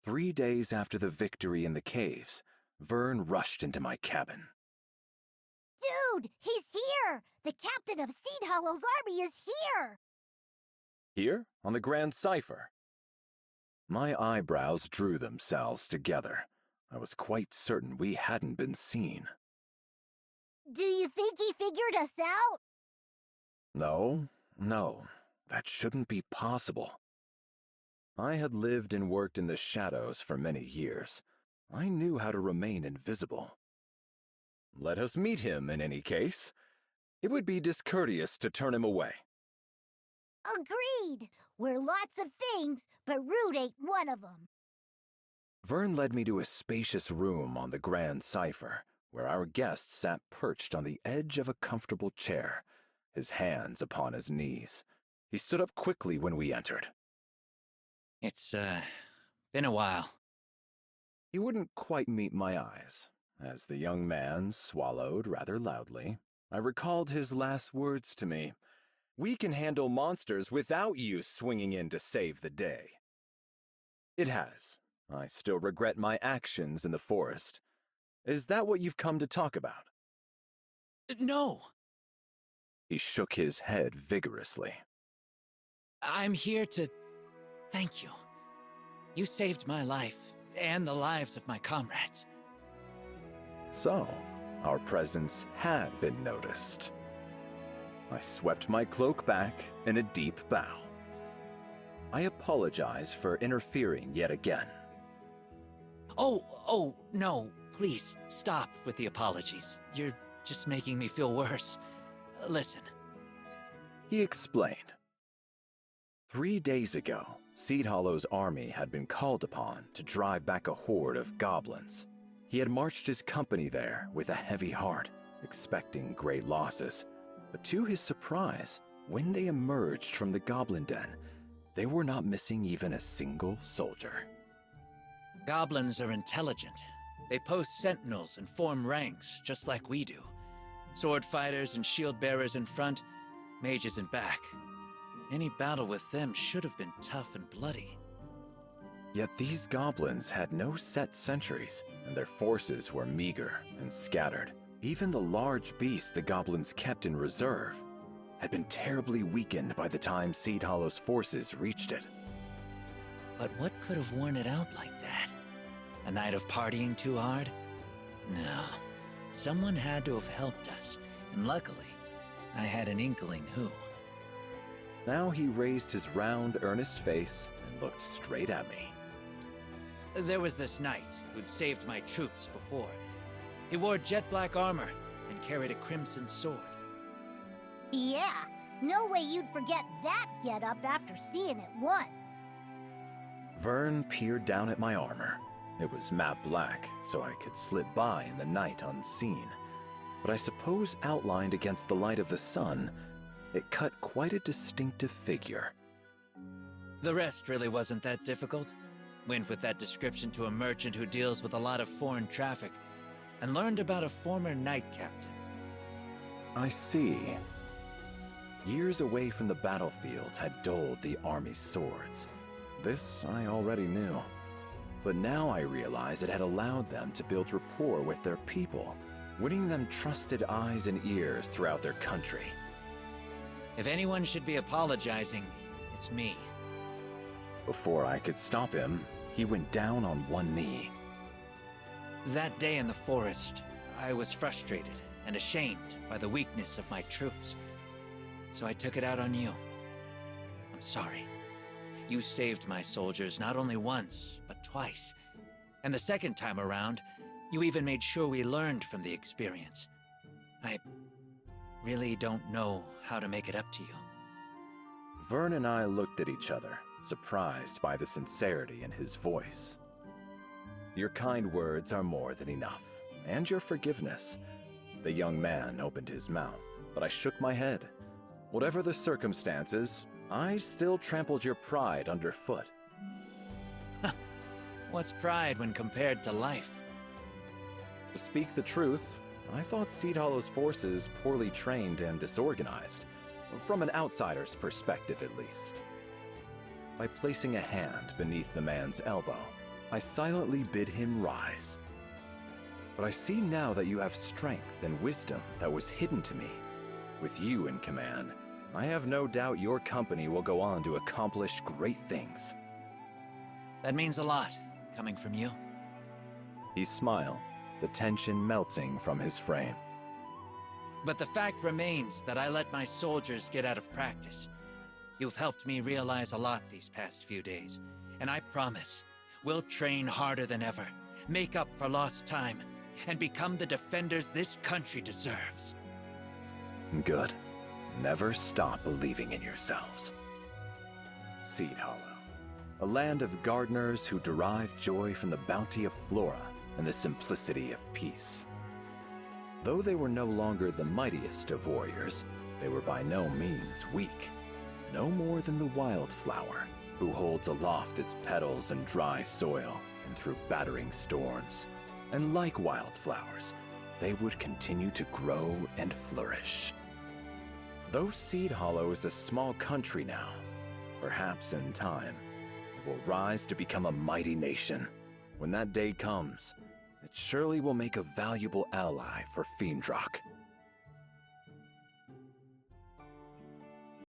3 days after the victory in the caves, Vern rushed into my cabin. Dude, he's here! The captain of Seed Hollow's army is here! Here, on the Grand Cipher. My eyebrows drew themselves together. I was quite certain we hadn't been seen. Do you think he figured us out? No, that shouldn't be possible. I had lived and worked in the shadows for many years. I knew how to remain invisible. Let us meet him in any case. It would be discourteous to turn him away. Agreed! We're lots of things, but rude ain't one of them. Vern led me to a spacious room on the Grand Cipher, where our guest sat perched on the edge of a comfortable chair, his hands upon his knees. He stood up quickly when we entered. It's, been a while. He wouldn't quite meet my eyes. As the young man swallowed rather loudly, I recalled his last words to me. We can handle monsters without you swinging in to save the day. It has. I still regret my actions in the forest. Is that what you've come to talk about? No. He shook his head vigorously. I'm here to thank you. You saved my life and the lives of my comrades. So, our presence had been noticed. I swept my cloak back in a deep bow. I apologize for interfering yet again. Oh, no, please, stop with the apologies. You're just making me feel worse. Listen. He explained. 3 days ago, Seed Hollow's army had been called upon to drive back a horde of goblins. He had marched his company there with a heavy heart, expecting great losses. But to his surprise, when they emerged from the goblin den, they were not missing even a single soldier. Goblins are intelligent. They post sentinels and form ranks, just like we do. Sword fighters and shield bearers in front, mages in back. Any battle with them should have been tough and bloody. Yet these goblins had no set sentries, and their forces were meager and scattered. Even the large beasts the goblins kept in reserve had been terribly weakened by the time Seed Hollow's forces reached it. But what could have worn it out like that? A night of partying too hard? No. Someone had to have helped us, and luckily, I had an inkling who. Now he raised his round, earnest face and looked straight at me. There was this knight who'd saved my troops before. He wore jet black armor and carried a crimson sword. Yeah, no way you'd forget that getup after seeing it once. Vern peered down at my armor. It was matte black, so I could slip by in the night unseen. But I suppose outlined against the light of the sun, it cut quite a distinctive figure. The rest really wasn't that difficult. Went with that description to a merchant who deals with a lot of foreign traffic, and learned about a former knight captain. I see. Years away from the battlefield had dulled the army's swords. This I already knew. But now I realize it had allowed them to build rapport with their people, winning them trusted eyes and ears throughout their country. If anyone should be apologizing, it's me. Before I could stop him, he went down on one knee. That day in the forest, I was frustrated and ashamed by the weakness of my troops. So I took it out on you. I'm sorry. You saved my soldiers not only once, but twice. And the second time around, you even made sure we learned from the experience. I really don't know how to make it up to you. Vern and I looked at each other, surprised by the sincerity in his voice. Your kind words are more than enough, and your forgiveness. The young man opened his mouth, but I shook my head. Whatever the circumstances, I still trampled your pride underfoot. What's pride when compared to life? To speak the truth, I thought Seed Hollow's forces poorly trained and disorganized, from an outsider's perspective at least. By placing a hand beneath the man's elbow, I silently bid him rise. But I see now that you have strength and wisdom that was hidden to me. With you in command, I have no doubt your company will go on to accomplish great things. That means a lot, coming from you. He smiled, the tension melting from his frame. But the fact remains that I let my soldiers get out of practice. You've helped me realize a lot these past few days, and I promise we'll train harder than ever, make up for lost time, and become the defenders this country deserves. Good. Never stop believing in yourselves. Seed Hollow, a land of gardeners who derive joy from the bounty of flora and the simplicity of peace. Though they were no longer the mightiest of warriors, they were by no means weak. No more than the wildflower, who holds aloft its petals in dry soil and through battering storms. And like wildflowers, they would continue to grow and flourish. Though Seed Hollow is a small country now, perhaps in time, it will rise to become a mighty nation. When that day comes, it surely will make a valuable ally for Fiendrock.